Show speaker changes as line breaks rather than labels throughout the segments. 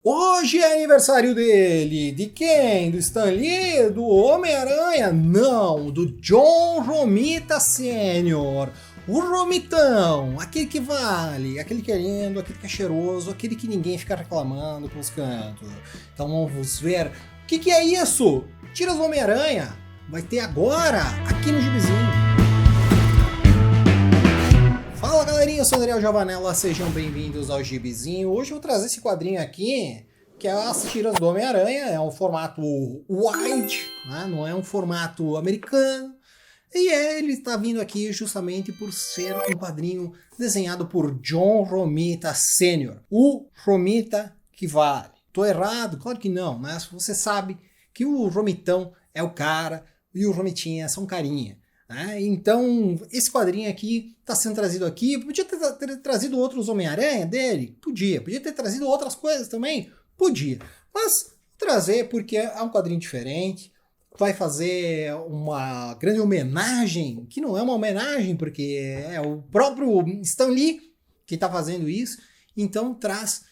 Hoje é aniversário dele. De quem? Do Stan Lee? Do Homem-Aranha? Não, do John Romita Sr. O Romitão, aquele que vale, aquele que é lindo, aquele que é cheiroso, aquele que ninguém fica reclamando pelos cantos. Então vamos ver o que é isso? Tiras do Homem-Aranha vai ter agora, aqui no Gibizinho. Fala galerinha, eu sou o Daniel Giovanella, sejam bem-vindos ao Gibizinho. Hoje eu vou trazer esse quadrinho aqui, que é as tiras do Homem-Aranha, é um formato wide, né? Não é um formato americano. E ele está vindo aqui justamente por ser um quadrinho desenhado por John Romita Sr. O Romita que vale. Tô errado? Claro que não, mas você sabe que o Romitão é o cara e o Romitinha são carinha. Então, esse quadrinho aqui está sendo trazido aqui. Podia ter trazido outros Homem-Aranha dele? Podia. Podia ter trazido outras coisas também? Podia. Mas trazer porque é um quadrinho diferente. Vai fazer uma grande homenagem, que não é uma homenagem, porque é o próprio Stan Lee que está fazendo isso. Então traz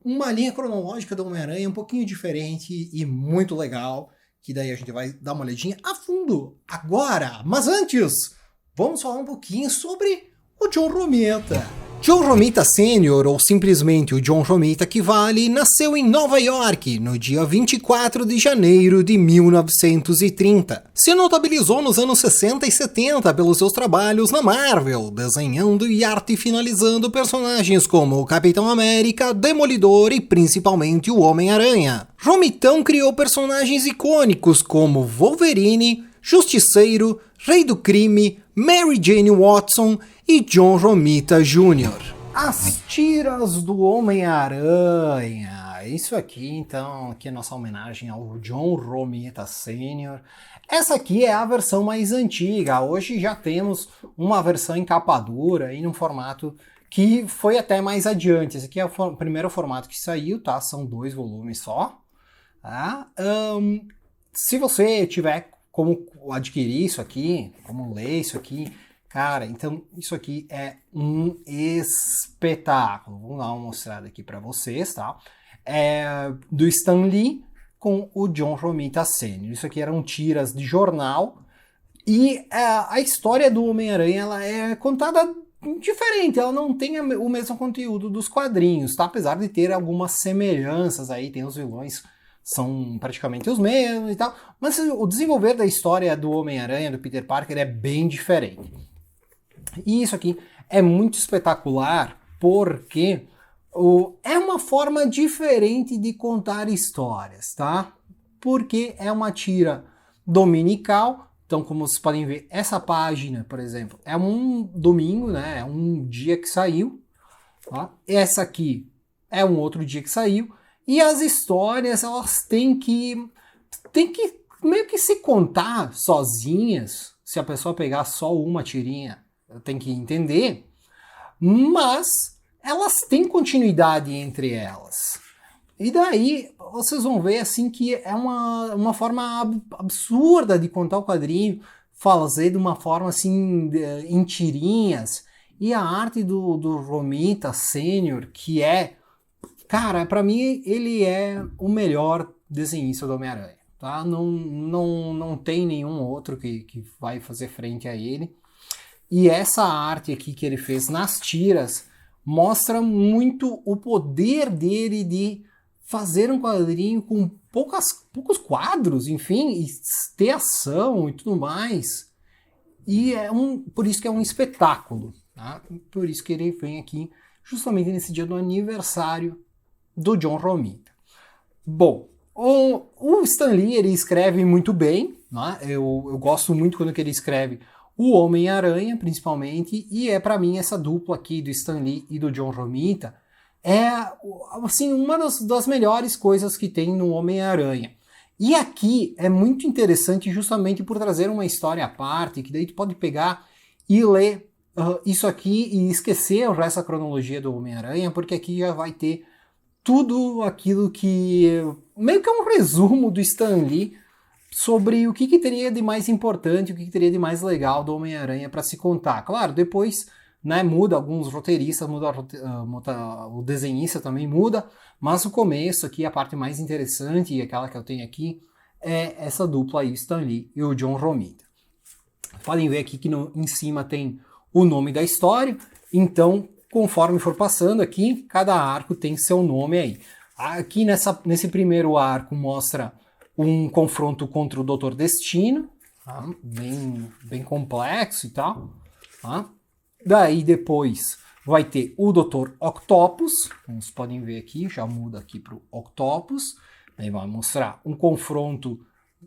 uma linha cronológica do Homem-Aranha um pouquinho diferente e muito legal. Que daí a gente vai dar uma olhadinha a fundo agora. Mas antes, vamos falar um pouquinho sobre o John Romita. John Romita Sr., ou simplesmente o John Romita que vale, nasceu em Nova York no dia 24 de janeiro de 1930. Se notabilizou nos anos 60 e 70 pelos seus trabalhos na Marvel, desenhando e arte finalizando personagens como o Capitão América, Demolidor e principalmente o Homem-Aranha. Romitão criou personagens icônicos como Wolverine, Justiceiro, Rei do Crime, Mary Jane Watson e John Romita Jr. As tiras do Homem-Aranha. Isso aqui, então, aqui é nossa homenagem ao John Romita Sr. Essa aqui é a versão mais antiga. Hoje já temos uma versão em capa dura e num formato que foi até mais adiante. Esse aqui é o primeiro formato que saiu, tá? São 2 volumes só. Tá? Se você tiver como adquirir isso aqui, como ler isso aqui, cara, então isso aqui é um espetáculo. Vamos dar uma mostrada aqui para vocês, tá? É do Stan Lee com o John Romita Sr. Isso aqui eram tiras de jornal e a história do Homem-Aranha ela é contada diferente, ela não tem o mesmo conteúdo dos quadrinhos, tá? Apesar de ter algumas semelhanças aí, tem os vilões são praticamente os mesmos e tal, mas o desenvolver da história do Homem-Aranha, do Peter Parker, é bem diferente. E isso aqui é muito espetacular porque é uma forma diferente de contar histórias, tá? Porque é uma tira dominical, então como vocês podem ver, essa página, por exemplo, é um domingo, né? É um dia que saiu, tá? Essa aqui é um outro dia que saiu, e as histórias, elas têm que meio que se contar sozinhas. Se a pessoa pegar só uma tirinha, tem que entender. Mas elas têm continuidade entre elas. E daí, vocês vão ver assim que é uma forma absurda de contar o quadrinho, fazer de uma forma assim, em tirinhas. E a arte do Romita Sr., que é... Cara, pra mim ele é o melhor desenhista do Homem-Aranha, tá? Não tem nenhum outro que vai fazer frente a ele. E essa arte aqui que ele fez nas tiras mostra muito o poder dele de fazer um quadrinho com poucos quadros, enfim, e ter ação e tudo mais. E por isso que é um espetáculo, tá? Por isso que ele vem aqui justamente nesse dia do aniversário do John Romita. Bom, o Stan Lee ele escreve muito bem, né? Eu gosto muito quando ele escreve o Homem-Aranha, principalmente, e para mim essa dupla aqui do Stan Lee e do John Romita é assim, uma das melhores coisas que tem no Homem-Aranha. E aqui é muito interessante justamente por trazer uma história à parte, que daí tu pode pegar e ler isso aqui e esquecer o resto da cronologia do Homem-Aranha, porque aqui já vai ter tudo aquilo que... meio que é um resumo do Stan Lee sobre o que teria de mais importante, o que teria de mais legal do Homem-Aranha para se contar. Claro, depois né? Muda, alguns roteiristas, o desenhista também muda, mas o começo aqui, a parte mais interessante, e aquela que eu tenho aqui, é essa dupla aí, Stan Lee e o John Romita. Podem ver aqui que em cima tem o nome da história, então conforme for passando aqui, cada arco tem seu nome aí. Aqui nesse primeiro arco mostra um confronto contra o Dr. Destino, tá? Bem complexo e tal. Tá? Daí depois vai ter o Dr. Octopus, como vocês podem ver aqui, já muda aqui para o Octopus. Aí vai mostrar um confronto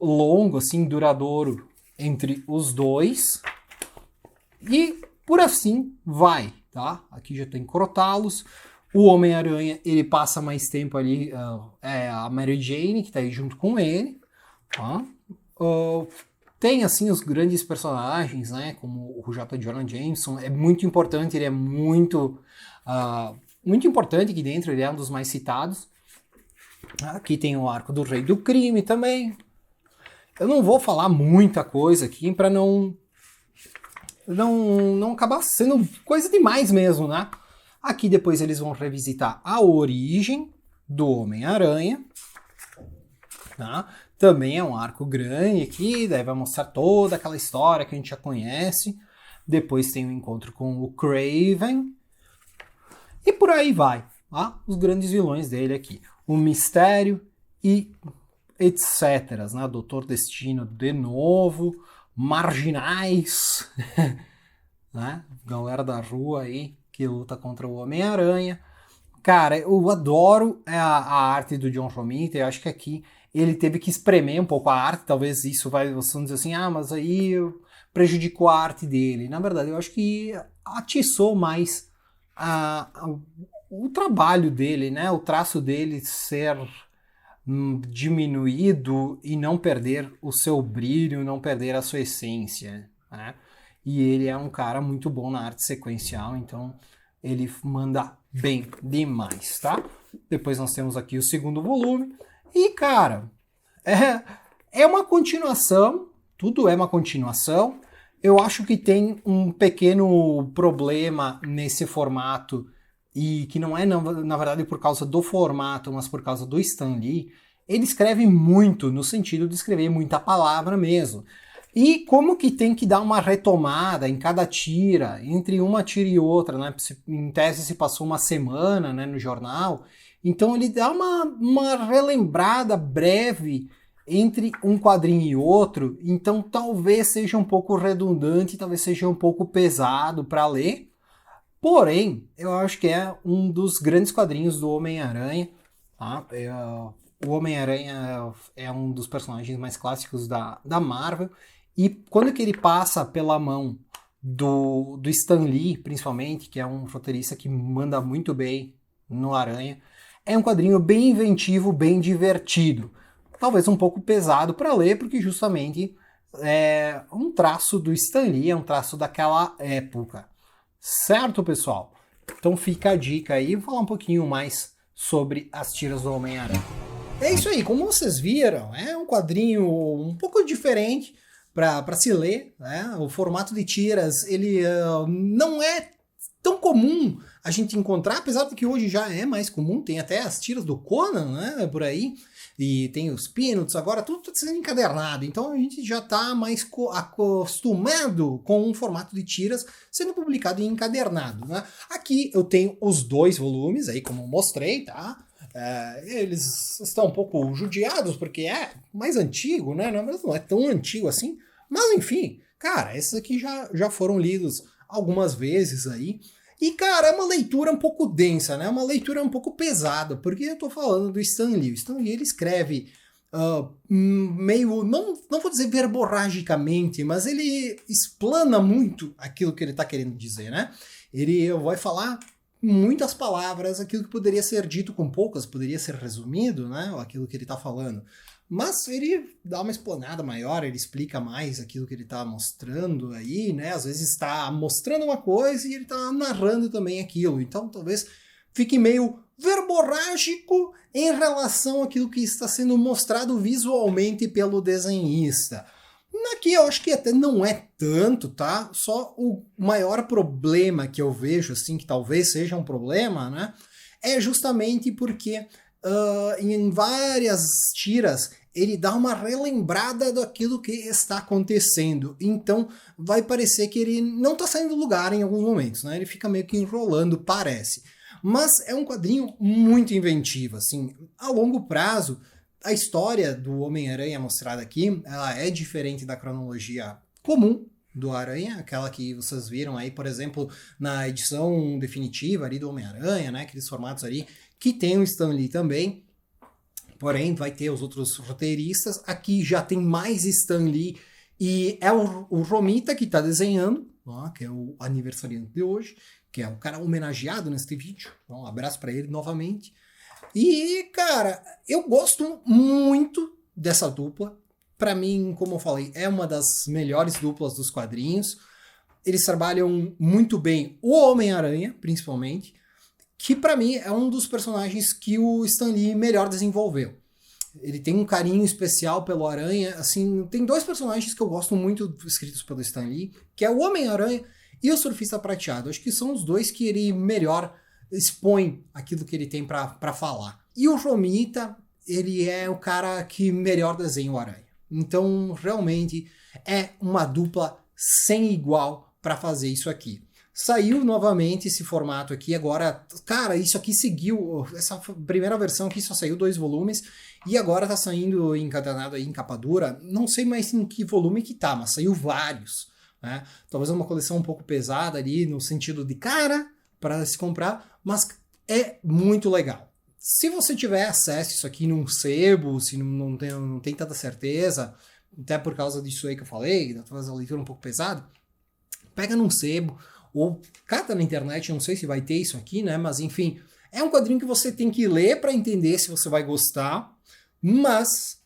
longo, assim, duradouro entre os dois. E por assim vai, tá? Aqui já tem Crotalos. O Homem-Aranha, ele passa mais tempo ali, é a Mary Jane, que tá aí junto com ele, tá? Tem, assim, os grandes personagens, né? Como o J. Jonah Jameson, é muito importante, ele é muito importante aqui dentro, ele é um dos mais citados. Aqui tem o arco do Rei do Crime também. Eu não vou falar muita coisa aqui para não acabar sendo coisa demais mesmo, né? Aqui depois eles vão revisitar a origem do Homem-Aranha. Tá? Também é um arco grande aqui, daí vai mostrar toda aquela história que a gente já conhece. Depois tem um encontro com o Kraven. E por aí vai, tá? Os grandes vilões dele aqui. O Mistério e etc. Né? Doutor Destino de novo. Marginais. Né? Galera da rua aí que luta contra o Homem-Aranha. Cara, eu adoro a arte do John Romita. Eu acho que aqui ele teve que espremer um pouco a arte. Talvez isso vocês vão dizer assim, mas aí prejudicou a arte dele. Na verdade, eu acho que atiçou mais o trabalho dele, né? O traço dele ser diminuído e não perder o seu brilho, não perder a sua essência, né? E ele é um cara muito bom na arte sequencial, então ele manda bem demais, tá? Depois nós temos aqui o segundo volume. E, cara, é uma continuação, tudo é uma continuação. Eu acho que tem um pequeno problema nesse formato, e que não é, na verdade, por causa do formato, mas por causa do Stan Lee. Ele escreve muito, no sentido de escrever muita palavra mesmo. E como que tem que dar uma retomada em cada tira, entre uma tira e outra, né? Em tese se passou uma semana, né, no jornal, então ele dá uma relembrada breve entre um quadrinho e outro, então talvez seja um pouco redundante, talvez seja um pouco pesado para ler, porém, eu acho que é um dos grandes quadrinhos do Homem-Aranha, tá? O Homem-Aranha é um dos personagens mais clássicos da Marvel. E quando que ele passa pela mão do Stan Lee, principalmente, que é um roteirista que manda muito bem no Aranha, é um quadrinho bem inventivo, bem divertido. Talvez um pouco pesado para ler, porque justamente é um traço do Stan Lee, é um traço daquela época. Certo, pessoal? Então fica a dica aí, vou falar um pouquinho mais sobre as tiras do Homem-Aranha. É isso aí, como vocês viram, é um quadrinho um pouco diferente para se ler, né? O formato de tiras, ele não é tão comum a gente encontrar, apesar de que hoje já é mais comum, tem até as tiras do Conan, né, por aí, e tem os Peanuts, agora tudo está sendo encadernado, então a gente já está mais acostumado com um formato de tiras sendo publicado em encadernado, né? Aqui eu tenho os 2 volumes, aí como eu mostrei, tá? Eles estão um pouco judiados porque é mais antigo, né? Não é tão antigo assim, mas enfim, cara, esses aqui já foram lidos algumas vezes aí. E, cara, é uma leitura um pouco densa, né? Uma leitura um pouco pesada, porque eu tô falando do Stan Lee. O Stan Lee, ele escreve meio, não vou dizer verborragicamente, mas ele explana muito aquilo que ele tá querendo dizer, né? Ele vai falar muitas palavras, aquilo que poderia ser dito com poucas, poderia ser resumido, né? Aquilo que ele tá falando. Mas ele dá uma explanada maior, ele explica mais aquilo que ele está mostrando aí, né? Às vezes está mostrando uma coisa e ele está narrando também aquilo. Então talvez fique meio verborrágico em relação àquilo que está sendo mostrado visualmente pelo desenhista. Aqui eu acho que até não é tanto, tá? Só o maior problema que eu vejo, assim, que talvez seja um problema, né? É justamente porque em várias tiras ele dá uma relembrada daquilo que está acontecendo. Então vai parecer que ele não está saindo do lugar em alguns momentos, né? Ele fica meio que enrolando, parece. Mas é um quadrinho muito inventivo, assim, a longo prazo. A história do Homem-Aranha mostrada aqui, ela é diferente da cronologia comum do Aranha, aquela que vocês viram aí, por exemplo, na edição definitiva ali do Homem-Aranha, né, aqueles formatos ali, que tem o Stan Lee também, porém vai ter os outros roteiristas. Aqui já tem mais Stan Lee e é o Romita que está desenhando, ó, que é o aniversariante de hoje, que é o cara homenageado neste vídeo, então um abraço para ele novamente. E, cara, eu gosto muito dessa dupla. Pra mim, como eu falei, é uma das melhores duplas dos quadrinhos. Eles trabalham muito bem o Homem-Aranha, principalmente, que pra mim é um dos personagens que o Stan Lee melhor desenvolveu. Ele tem um carinho especial pelo Aranha. Assim, tem dois personagens que eu gosto muito escritos pelo Stan Lee, que é o Homem-Aranha e o Surfista Prateado. Acho que são os dois que ele melhor expõe aquilo que ele tem para falar. E o Romita, ele é o cara que melhor desenha o Aranha. Então, realmente, é uma dupla sem igual para fazer isso aqui. Saiu novamente esse formato aqui, agora, cara, isso aqui seguiu, essa primeira versão aqui só saiu 2 volumes, e agora tá saindo encadenado aí em capa dura, não sei mais em que volume que tá, mas saiu vários, né? Talvez uma coleção um pouco pesada ali, no sentido de cara, para se comprar, mas é muito legal. Se você tiver acesso a isso aqui num sebo, se não tem tanta certeza, até por causa disso aí que eu falei, talvez a leitura um pouco pesada, pega num sebo, ou cata na internet, não sei se vai ter isso aqui, né? Mas enfim, é um quadrinho que você tem que ler para entender se você vai gostar, mas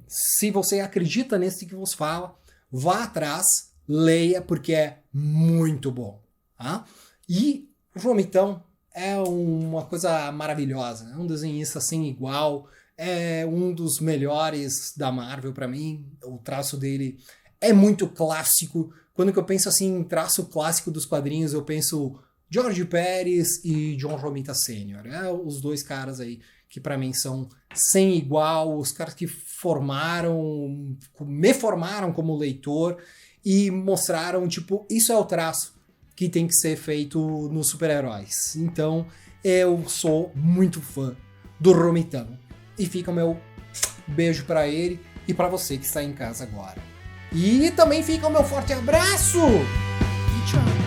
se você acredita nesse que você fala, vá atrás, leia, porque é muito bom, tá? E o Romitão é uma coisa maravilhosa, é um desenhista sem igual, é um dos melhores da Marvel para mim, o traço dele é muito clássico. Quando que eu penso assim em traço clássico dos quadrinhos, eu penso George Pérez e John Romita Sr., os dois caras aí que para mim são sem igual, os caras que me formaram como leitor e mostraram, tipo, isso é o traço que tem que ser feito nos super-heróis. Então, eu sou muito fã do Romitão. E fica o meu beijo para ele e para você que está em casa agora. E também fica o meu forte abraço! E tchau!